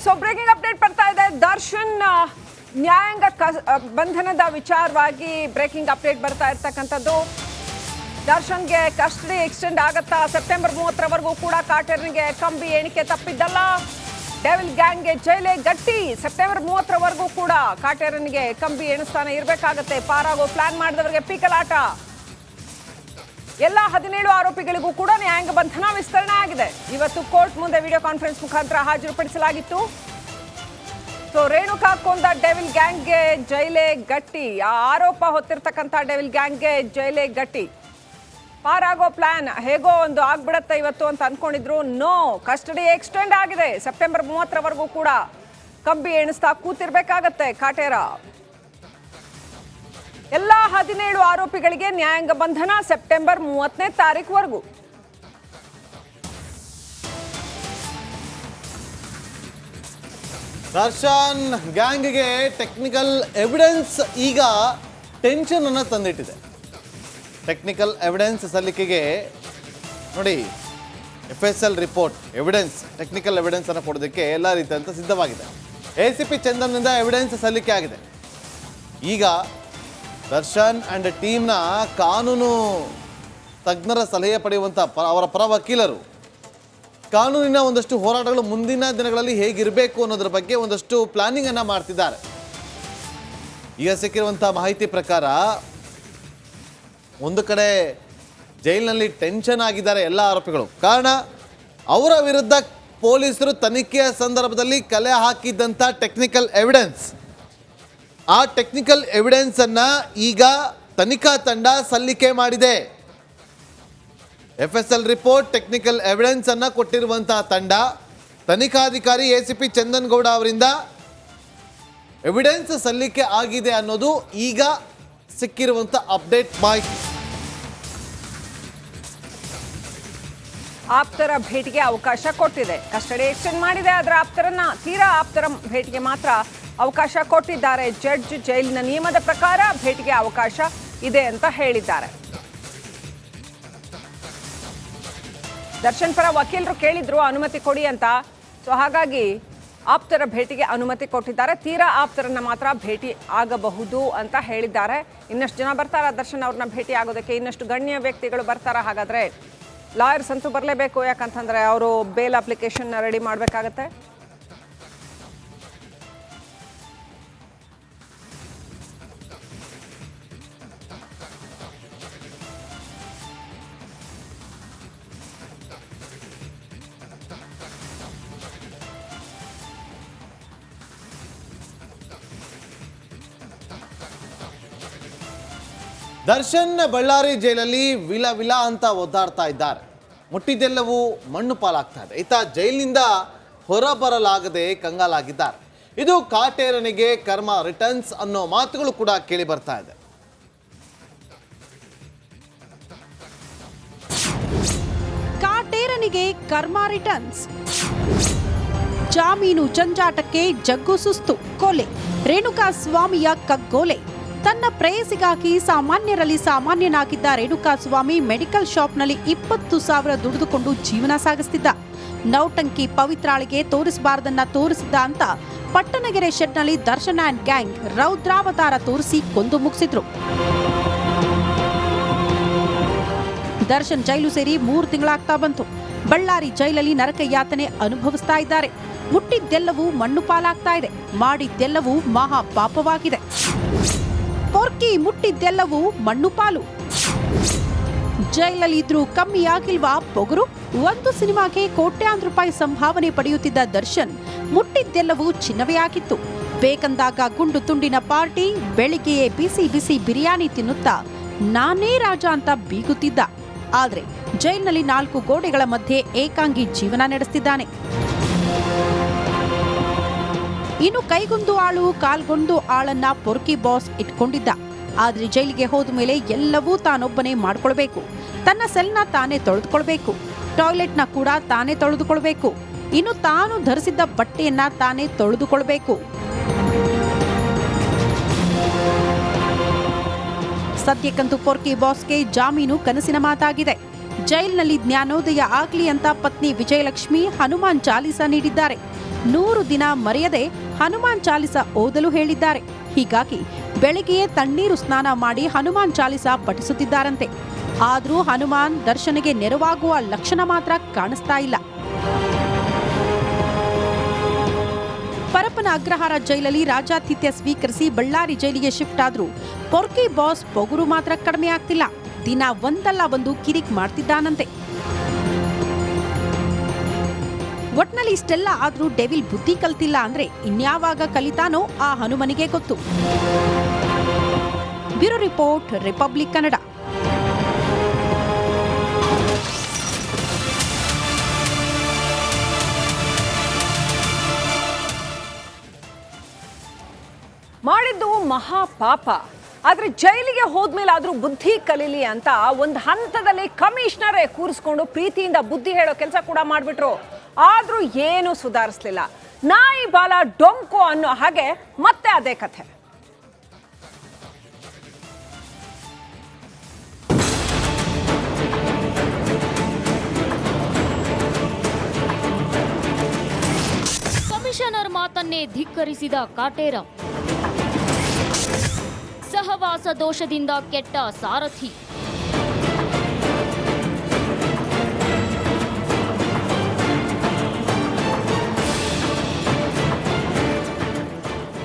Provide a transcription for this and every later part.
So breaking update ಬರ್ತಾ ಇದೆ. ದರ್ಶನ್ ನ್ಯಾಯಾಂಗ ಬಂಧನದ ವಿಚಾರವಾಗಿ ಬ್ರೇಕಿಂಗ್ ಅಪ್ಡೇಟ್ ಬರ್ತಾ ಇರ್ತಕ್ಕಂಥದ್ದು. ದರ್ಶನ್ಗೆ ಕಸ್ಟಡಿ ಎಕ್ಸ್ಟೆಂಡ್ ಆಗತ್ತಾ? ಸೆಪ್ಟೆಂಬರ್ 30ರವರೆಗೂ ಕೂಡ ಕಾಟೇರನಿಗೆ ಕಂಬಿ ಎಣಿಕೆ ತಪ್ಪಿದ್ದಲ್ಲ. ಡೆವಿಲ್ ಗ್ಯಾಂಗ್ಗೆ ಜೈಲೇ ಗಟ್ಟಿ. ಸೆಪ್ಟೆಂಬರ್ 30ರವರೆಗೂ ಕೂಡ ಕಾಟೇರನಿಗೆ ಕಂಬಿ ಎಣಿಸ್ತಾನೆ ಇರಬೇಕಾಗತ್ತೆ. ಪಾರಾಗೋ ಪ್ಲಾನ್ ಮಾಡಿದವರಿಗೆ ಪೀಕಲಾಟ. ಎಲ್ಲ 17 ಆರೋಪಿಗಳಿಗೂ ಕೂಡ ನ್ಯಾಯಾಂಗ ಬಂಧನ ವಿಸ್ತರಣೆ ಆಗಿದೆ. ಇವತ್ತು ಕೋರ್ಟ್ ಮುಂದೆ ವಿಡಿಯೋ ಕಾನ್ಫರೆನ್ಸ್ ಮುಖಾಂತರ ಹಾಜರುಪಡಿಸಲಾಗಿತ್ತು. ಸೊ ರೇಣುಕಾ ಕೊಂದ ಡೆವಿಲ್ ಗ್ಯಾಂಗ್ಗೆ ಜೈಲೇ ಗಟ್ಟಿ. ಆ ಆರೋಪ ಹೊತ್ತಿರ್ತಕ್ಕಂಥ ಡೆವಿಲ್ ಗ್ಯಾಂಗ್ಗೆ ಜೈಲೇ ಗಟ್ಟಿ. ಪಾರಾಗೋ ಪ್ಲಾನ್ ಹೇಗೋ ಒಂದು ಆಗ್ಬಿಡತ್ತೆ ಇವತ್ತು ಅಂತ ಅನ್ಕೊಂಡಿದ್ರು. ನೋ, ಕಸ್ಟಡಿ ಎಕ್ಸ್ಟೆಂಡ್ ಆಗಿದೆ. ಸೆಪ್ಟೆಂಬರ್ 30ರವರೆಗೂ ಕೂಡ ಕಂಬಿ ಎಣಿಸ್ತಾ ಕೂತಿರ್ಬೇಕಾಗತ್ತೆ ಕಾಟೇರ. ಎಲ್ಲ 17 ಆರೋಪಿಗಳಿಗೆ ನ್ಯಾಯಾಂಗ ಬಂಧನ ಸೆಪ್ಟೆಂಬರ್ 30ನೇ ತಾರೀಕುವರೆಗೂ. ದರ್ಶನ್ ಗ್ಯಾಂಗ್ಗೆ ಟೆಕ್ನಿಕಲ್ ಎವಿಡೆನ್ಸ್ ಈಗ ಟೆನ್ಷನ್ ಅನ್ನು ತಂದಿಟ್ಟಿದೆ. ಟೆಕ್ನಿಕಲ್ ಎವಿಡೆನ್ಸ್ ಸಲ್ಲಿಕೆಗೆ ನೋಡಿ, FSL report evidence, technical evidence ಅನ್ನು ಕೊಡೋದಕ್ಕೆ ಎಲ್ಲ ರೀತಿಯಂತ ಸಿದ್ಧವಾಗಿದೆ. ACP ಚಂದನ್ನಿಂದ ಎವಿಡೆನ್ಸ್ ಸಲ್ಲಿಕೆ ಆಗಿದೆ. ಈಗ ದರ್ಶನ್ ಆ್ಯಂಡ್ ಟೀಮ್ನ ಕಾನೂನು ತಜ್ಞರ ಸಲಹೆ ಪಡೆಯುವಂಥ ಅವರ ಪರ ವಕೀಲರು ಕಾನೂನಿನ ಒಂದಷ್ಟು ಹೋರಾಟಗಳು ಮುಂದಿನ ದಿನಗಳಲ್ಲಿ ಹೇಗಿರಬೇಕು ಅನ್ನೋದ್ರ ಬಗ್ಗೆ ಒಂದಷ್ಟು ಪ್ಲಾನಿಂಗನ್ನು ಮಾಡ್ತಿದ್ದಾರೆ. ಈಗ ಸಿಕ್ಕಿರುವಂಥ ಮಾಹಿತಿ ಪ್ರಕಾರ ಒಂದು ಕಡೆ ಜೈಲಿನಲ್ಲಿ ಟೆನ್ಷನ್ ಆಗಿದ್ದಾರೆ ಎಲ್ಲ ಆರೋಪಿಗಳು. ಕಾರಣ, ಅವರ ವಿರುದ್ಧ ಪೊಲೀಸರು ತನಿಖೆಯ ಸಂದರ್ಭದಲ್ಲಿ ಕಲೆ ಹಾಕಿದ್ದಂಥ ಟೆಕ್ನಿಕಲ್ ಎವಿಡೆನ್ಸ್, ಆ ಟೆಕ್ನಿಕಲ್ ಎವಿಡೆನ್ಸನ್ನು ಈಗ ತನಿಖಾ ತಂಡ ಸಲ್ಲಿಕೆ ಮಾಡಿದೆ. FSL ರಿಪೋರ್ಟ್, ಟೆಕ್ನಿಕಲ್ ಎವಿಡೆನ್ಸ್ ಅನ್ನು ಕೊಟ್ಟಿರುವಂತಹ ತಂಡ ತನಿಖಾಧಿಕಾರಿ ACP ಚಂದನ್ ಗೌಡ ಅವರಿಂದ ಎವಿಡೆನ್ಸ್ ಸಲ್ಲಿಕೆ ಆಗಿದೆ ಅನ್ನೋದು ಈಗ ಸಿಕ್ಕಿರುವಂಥ ಅಪ್ಡೇಟ್ ಮಾಹಿತಿ. ಆಪ್ತರ ಭೇಟಿಗೆ ಅವಕಾಶ ಕೊಟ್ಟಿದೆ. ಕಸ್ಟಡಿ ಎಕ್ಸ್ಟೆಂಡ್ ಮಾಡಿದೆ. ಅದರ ತೀರಾ ಆಪ್ತರ ಭೇಟಿಗೆ ಮಾತ್ರ ಅವಕಾಶ ಕೊಟ್ಟಿದ್ದಾರೆ. ಜಡ್ಜ್ ಜೈಲಿನ ನಿಯಮದ ಪ್ರಕಾರ ಭೇಟಿಗೆ ಅವಕಾಶ ಇದೆ ಅಂತ ಹೇಳಿದ್ದಾರೆ. ದರ್ಶನ್ ಪರ ವಕೀಲರು ಕೇಳಿದ್ರು ಅನುಮತಿ ಕೊಡಿ ಅಂತ. ಸೊ ಹಾಗಾಗಿ ಆಪ್ತರ ಭೇಟಿಗೆ ಅನುಮತಿ ಕೊಟ್ಟಿದ್ದಾರೆ. ತೀರಾ ಆಪ್ತರನ್ನ ಮಾತ್ರ ಭೇಟಿ ಆಗಬಹುದು ಅಂತ ಹೇಳಿದ್ದಾರೆ. ಇನ್ನಷ್ಟು ಜನ ಬರ್ತಾರ ದರ್ಶನ್ ಅವ್ರನ್ನ ಭೇಟಿ ಆಗೋದಕ್ಕೆ? ಇನ್ನಷ್ಟು ಗಣ್ಯ ವ್ಯಕ್ತಿಗಳು ಬರ್ತಾರ? ಹಾಗಾದ್ರೆ ಲಾಯರ್ಸ್ ಅಂತೂ ಬರಲೇಬೇಕು. ಯಾಕಂತಂದ್ರೆ ಅವರು ಬೇಲ್ ಅಪ್ಲಿಕೇಶನ್ ರೆಡಿ ಮಾಡಬೇಕಾಗತ್ತೆ. ದರ್ಶನ್ ಬಳ್ಳಾರಿ ಜೈಲಲ್ಲಿ ವಿಲ ವಿಲ ಅಂತ ಒದ್ದಾಡ್ತಾ ಇದ್ದಾರೆ. ಮುಟ್ಟಿದ್ದೆಲ್ಲವೂ ಮಣ್ಣು ಪಾಲಾಗ್ತಾ ಇದೆ. ಈತ ಜೈಲಿನಿಂದ ಹೊರಬರಲಾಗದೆ ಕಂಗಾಲಾಗಿದ್ದಾರೆ. ಇದು ಕಾಟೇರನಿಗೆ ಕರ್ಮ ರಿಟರ್ನ್ಸ್ ಅನ್ನೋ ಮಾತುಗಳು ಕೂಡ ಕೇಳಿ ಬರ್ತಾ ಇದೆ. ಕಾಟೇರನಿಗೆ ಕರ್ಮ ರಿಟರ್ನ್ಸ್. ಜಾಮೀನು ಜಂಜಾಟಕ್ಕೆ ಜಗ್ಗು ಸುಸ್ತು, ಕೊಲೆ. ರೇಣುಕಾ ಸ್ವಾಮಿಯ ಕಗ್ಗೋಲೆ. ತನ್ನ ಪ್ರೇಯಸಿಗಾಗಿ ಸಾಮಾನ್ಯರಲ್ಲಿ ಸಾಮಾನ್ಯನಾಗಿದ್ದ ರೇಣುಕಾ ಸ್ವಾಮಿ ಮೆಡಿಕಲ್ ಶಾಪ್ನಲ್ಲಿ 20,000 ದುಡಿದುಕೊಂಡು ಜೀವನ ಸಾಗಿಸ್ತಿದ್ದ. ನೌಟಂಕಿ ಪವಿತ್ರಾಳಿಗೆ ತೋರಿಸಬಾರದನ್ನ ತೋರಿಸಿದ್ದ ಅಂತ ಪಟ್ಟಣಗೆರೆ ಶೆಡ್ನಲ್ಲಿ ದರ್ಶನ್ ಆ್ಯಂಡ್ ಗ್ಯಾಂಗ್ ರೌದ್ರಾವತಾರ ತೋರಿಸಿ ಕೊಂದು ಮುಗಿಸಿದ್ರು. ದರ್ಶನ್ ಜೈಲು ಸೇರಿ 3 ತಿಂಗಳಾಗ್ತಾ ಬಂತು. ಬಳ್ಳಾರಿ ಜೈಲಲ್ಲಿ ನರಕ ಯಾತನೆ ಅನುಭವಿಸ್ತಾ ಇದ್ದಾರೆ. ಮುಟ್ಟಿದ್ದೆಲ್ಲವೂ ಮಣ್ಣು ಪಾಲಾಗ್ತಾ ಇದೆ. ಮಾಡಿದ್ದೆಲ್ಲವೂ ಮಹಾ ಪಾಪವಾಗಿದೆ. ಪೊರ್ಕಿ ಮುಟ್ಟಿದ್ದೆಲ್ಲವೂ ಮಣ್ಣು ಪಾಲು. ಜೈಲಲ್ಲಿ ಇದ್ರೂ ಕಮ್ಮಿ ಆಗಿಲ್ವಾ ಪೊಗರು? ಒಂದು ಸಿನಿಮಾಗೆ ಕೋಟ್ಯಾಂತರ ರೂಪಾಯಿ ಸಂಭಾವನೆ ಪಡೆಯುತ್ತಿದ್ದ ದರ್ಶನ್ ಮುಟ್ಟಿದ್ದೆಲ್ಲವೂ ಚಿನ್ನವೇ ಆಗಿತ್ತು. ಬೇಕಂದಾಗ ಗುಂಡು ತುಂಡಿನ ಪಾರ್ಟಿ, ಬೆಳಿಗ್ಗೆಯೇ ಬಿಸಿ ಬಿಸಿ ಬಿರಿಯಾನಿ ತಿನ್ನುತ್ತಾ ನಾನೇ ರಾಜ ಅಂತ ಬೀಗುತ್ತಿದ್ದ. ಆದ್ರೆ ಜೈಲಿನಲ್ಲಿ 4 ಗೋಡೆಗಳ ಮಧ್ಯೆ ಏಕಾಂಗಿ ಜೀವನ ನಡೆಸ್ತಿದ್ದಾನೆ. ಇನ್ನು ಕೈಗೊಂದು ಆಳು ಕಾಲ್ಗೊಂದು ಆಳನ್ನ ಪೊರ್ಕಿ ಬಾಸ್ ಇಟ್ಕೊಂಡಿದ್ದ. ಆದ್ರೆ ಜೈಲಿಗೆ ಹೋದ ಮೇಲೆ ಎಲ್ಲವೂ ತಾನೊಬ್ಬನೇ ಮಾಡ್ಕೊಳ್ಬೇಕು. ತನ್ನ ಸೆಲ್ನ ತಾನೇ ತೊಳೆದುಕೊಳ್ಬೇಕು. ಟಾಯ್ಲೆಟ್ನ ಕೂಡ ತಾನೇ ತೊಳೆದುಕೊಳ್ಬೇಕು. ಇನ್ನು ತಾನು ಧರಿಸಿದ್ದ ಬಟ್ಟೆಯನ್ನ ತಾನೇ ತೊಳೆದುಕೊಳ್ಬೇಕು. ಸದ್ಯಕ್ಕಂತೂ ಪೊರ್ಕಿ ಬಾಸ್ಗೆ ಜಾಮೀನು ಕನಸಿನ ಮಾತಾಗಿದೆ. ಜೈಲಿನಲ್ಲಿ ಜ್ಞಾನೋದಯ ಆಗ್ಲಿ ಅಂತ ಪತ್ನಿ ವಿಜಯಲಕ್ಷ್ಮಿ ಹನುಮಾನ್ ಚಾಲೀಸ ನೀಡಿದ್ದಾರೆ. 100 ದಿನ ಮರೆಯದೆ ಹನುಮಾನ್ ಚಾಲಿಸ ಓದಲು ಹೇಳಿದ್ದಾರೆ. ಹೀಗಾಗಿ ಬೆಳಗ್ಗೆಯೇ ತಣ್ಣೀರು ಸ್ನಾನ ಮಾಡಿ ಹನುಮಾನ್ ಚಾಲಿಸ ಪಠಿಸುತ್ತಿದ್ದಾರಂತೆ. ಆದರೂ ಹನುಮಾನ್ ದರ್ಶನಿಗೆ ನೆರವಾಗುವ ಲಕ್ಷಣ ಮಾತ್ರ ಕಾಣಿಸ್ತಾ ಇಲ್ಲ. ಪರಪ್ಪನ ಅಗ್ರಹಾರ ಜೈಲಲ್ಲಿ ರಾಜಾತಿಥ್ಯ ಸ್ವೀಕರಿಸಿ ಬಳ್ಳಾರಿ ಜೈಲಿಗೆ ಶಿಫ್ಟ್ ಆದ್ರೂ ಪೊರ್ಕಿ ಬಾಸ್ ಪೊಗುರು ಮಾತ್ರ ಕಡಿಮೆ ಆಗ್ತಿಲ್ಲ. ದಿನ ಒಂದಲ್ಲ ಒಂದು ಕಿರಿಕ್ ಮಾಡ್ತಿದ್ದಾನಂತೆ. ಒಟ್ನಲ್ಲಿ ಇಷ್ಟೆಲ್ಲ ಆದ್ರೂ ಡೆವಿಲ್ ಬುದ್ಧಿ ಕಲ್ತಿಲ್ಲ ಅಂದ್ರೆ ಇನ್ಯಾವಾಗ ಕಲಿತಾನೋ ಆ ಹನುಮನಿಗೆ ಗೊತ್ತು. Bureau report, republic Kannada. ಮಾಡಿದ್ದು ಮಹಾಪಾಪ. ಆದ್ರೆ ಜೈಲಿಗೆ ಹೋದ್ಮೇಲಾದ್ರೂ ಬುದ್ಧಿ ಕಲೀಲಿ ಅಂತ ಒಂದು ಹಂತದಲ್ಲಿ ಕಮಿಷನರೇ ಕೂರಿಸ್ಕೊಂಡು ಪ್ರೀತಿಯಿಂದ ಬುದ್ಧಿ ಹೇಳೋ ಕೆಲಸ ಕೂಡ ಮಾಡ್ಬಿಟ್ರು. ಆದ್ರೂ ಏನು ಸುಧಾರಿಸ್ಲಿಲ್ಲ. ನಾಯಿ ಬಾಲ ಡೊಂಕು ಅನ್ನೋ ಹಾಗೆ ಮತ್ತೆ ಅದೇ ಕಥೆ. ಕಮಿಷನರ್ ಮಾತನ್ನೇ ಧಿಕ್ಕರಿಸಿದ ಕಾಟೇರ. ಸಹವಾಸ ದೋಷದಿಂದ ಕೆಟ್ಟ ಸಾರಥಿ.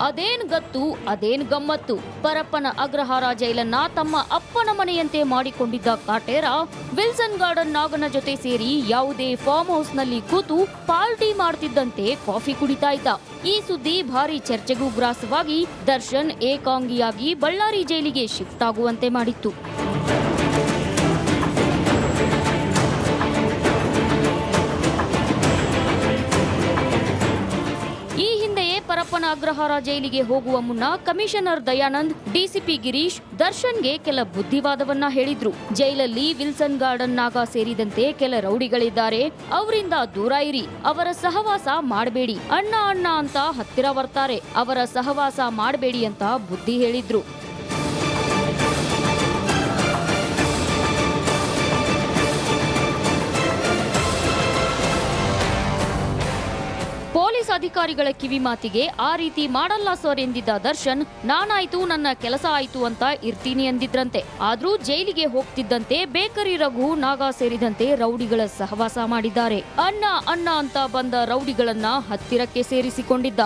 ಅದೇನ್ ಗತ್ತು, ಅದೇನ್ ಗಮ್ಮತ್ತು. ಪರಪ್ಪನ ಅಗ್ರಹಾರ ಜೈಲನ್ನ ತಮ್ಮ ಅಪ್ಪನ ಮನೆಯಂತೆ ಮಾಡಿಕೊಂಡಿದ್ದ ಕಾಟೇರ ವಿಲ್ಸನ್ ಗಾರ್ಡನ್ ನಾಗನ ಜೊತೆ ಸೇರಿ ಯಾವುದೇ ಫಾರ್ಮ್ ಹೌಸ್ನಲ್ಲಿ ಕೂತು ಪಾರ್ಟಿ ಮಾಡ್ತಿದ್ದಂತೆ ಕಾಫಿ ಕುಡಿತಾ ಇದ್ದ. ಈ ಸುದ್ದಿ ಭಾರಿ ಚರ್ಚೆಗೂ ಗ್ರಾಸವಾಗಿ ದರ್ಶನ್ ಏಕಾಂಗಿಯಾಗಿ ಬಳ್ಳಾರಿ ಜೈಲಿಗೆ ಶಿಫ್ಟ್ ಆಗುವಂತೆ ಮಾಡಿತ್ತು. ಪರಪ್ಪನ ಅಗ್ರಹಾರ ಜೈಲಿಗೆ ಹೋಗುವ ಮುನ್ನ ಕಮಿಷನರ್ ದಯಾನಂದ್, ಡಿಸಿಪಿ ಗಿರೀಶ್ ದರ್ಶನ್ಗೆ ಕೆಲ ಬುದ್ಧಿವಾದವನ್ನ ಹೇಳಿದ್ರು. ಜೈಲಲ್ಲಿ ವಿಲ್ಸನ್ ಗಾರ್ಡನ್ ನಾಗ ಸೇರಿದಂತೆ ಕೆಲ ರೌಡಿಗಳಿದ್ದಾರೆ, ಅವರಿಂದ ದೂರ ಇರಿ, ಅವರ ಸಹವಾಸ ಮಾಡಬೇಡಿ, ಅಣ್ಣ ಅಣ್ಣ ಅಂತ ಹತ್ತಿರ ಬರ್ತಾರೆ, ಅವರ ಸಹವಾಸ ಮಾಡಬೇಡಿ ಅಂತ ಬುದ್ಧಿ ಹೇಳಿದ್ರು. ಪೊಲೀಸ್ ಅಧಿಕಾರಿಗಳ ಕಿವಿ ಮಾತಿಗೆ ಆ ರೀತಿ ಮಾಡಲ್ಲ ಸರ್ ಎಂದಿದ್ದ ದರ್ಶನ್, ನಾನಾಯ್ತು ನನ್ನ ಕೆಲಸ ಆಯ್ತು ಅಂತ ಇರ್ತೀನಿ ಎಂದಿದ್ರಂತೆ. ಆದ್ರೂ ಜೈಲಿಗೆ ಹೋಗ್ತಿದ್ದಂತೆ ಬೇಕರಿ ರಘು, ನಾಗ ಸೇರಿದಂತೆ ರೌಡಿಗಳ ಸಹವಾಸ ಮಾಡಿದ್ದಾರೆ. ಅಣ್ಣ ಅಣ್ಣ ಅಂತ ಬಂದ ರೌಡಿಗಳನ್ನ ಹತ್ತಿರಕ್ಕೆ ಸೇರಿಸಿಕೊಂಡಿದ್ದ.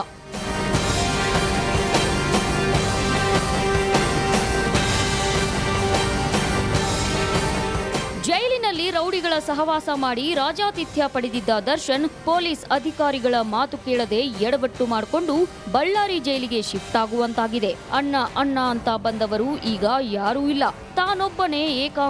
ಜೈಲಿನಲ್ಲಿ ರೌಡಿಗಳ ಸಹವಾಸ ಮಾಡಿ ರಾಜಾತಿಥ್ಯ ಪಡೆದಿದ್ದ ದರ್ಶನ್ ಪೊಲೀಸ್ ಅಧಿಕಾರಿಗಳ ಮಾತು ಕೇಳದೆ ಎಡವಟ್ಟು ಮಾಡಿಕೊಂಡು ಬಳ್ಳಾರಿ ಜೈಲಿಗೆ ಶಿಫ್ಟ್ ಆಗುವಂತಾಗಿದೆ. ಅಣ್ಣ ಅಣ್ಣ ಅಂತ ಬಂದವರು ಈಗ ಯಾರೂ ಇಲ್ಲ, ತಾನೊಬ್ಬನೇ ಏಕಾಂಗಿ